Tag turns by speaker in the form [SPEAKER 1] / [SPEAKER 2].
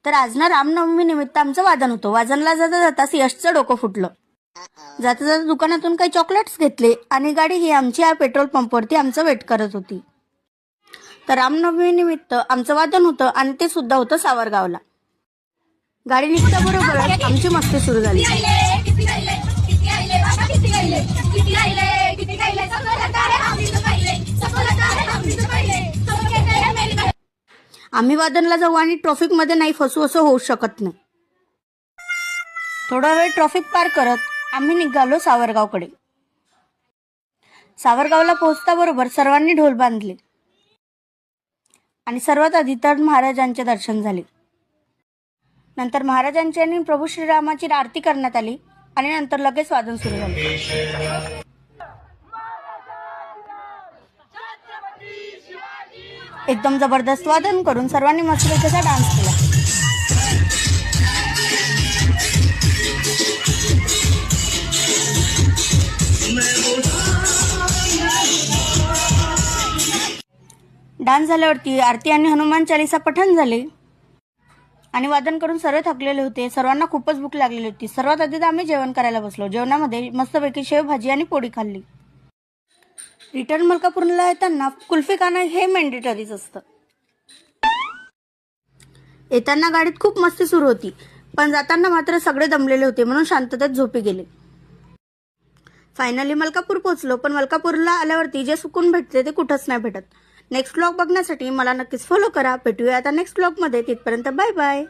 [SPEAKER 1] तर आज ना रामनवमी निमित्त आमचं वादन होतं. वादनला जाता जाता यशचं डोकं फुटलं. जाता जाता दुकानातून काही चॉकलेट्स घेतले आणि गाडी ही आमची या पेट्रोल पंपवरती आमचं वेट करत होती. तर रामनवमी निमित्त आमचं वादन होतं आणि ते सुद्धा होतं सावरगावला. गाडी निघताबरोबर आमची मस्ती सुरू झाली. आम्ही वादनला जाऊ आणि ट्रॉफिक मध्ये नाही फसू असं होऊ शकत नाही. थोडा वेळ ट्रॉफिक पार करत आम्ही निघालो सावरगावकडे. सावरगावला पोहोचताबरोबर सर्वांनी ढोल बांधले आणि सर्वात आधी तर महाराजांचे दर्शन झाले. नंतर महाराजांची आणि प्रभू श्रीरामाची आरती करण्यात आली आणि नंतर लगेच वादन सुरू झाले. एकदम जबरदस्त वादन करून सर्वांनी मस्तपैकीचा डान्स केला. डान्स झाल्यावरती आरती आणि हनुमान चालीसा पठण झाले आणि वादन करून सर्व थकलेले होते. सर्वांना खूपच भूक लागलेली होती. सर्वात आधी तर आम्ही जेवण करायला बसलो. जेवणामध्ये मस्तपैकी शेव भाजी आणि पोळी खाल्ली. रिटर्न मलकापूरला येताना कुल्फी खाणं हे मॅन्डेटरीच असतं. येताना गाडीत खूप मस्ती सुरू होती, पण जाताना मात्र सगळे दमलेले होते म्हणून शांततेत झोपी गेले. फायनली मलकापूर पोहोचलो, पण मलकापूरला आल्यावरती जे सुकून भेटते ते कुठंच नाही भेटत. नेक्स्ट व्लॉग बघण्यासाठी मला नक्कीच फॉलो करा. भेटूया आता नेक्स्ट व्लॉग मध्ये. तिथपर्यंत बाय बाय.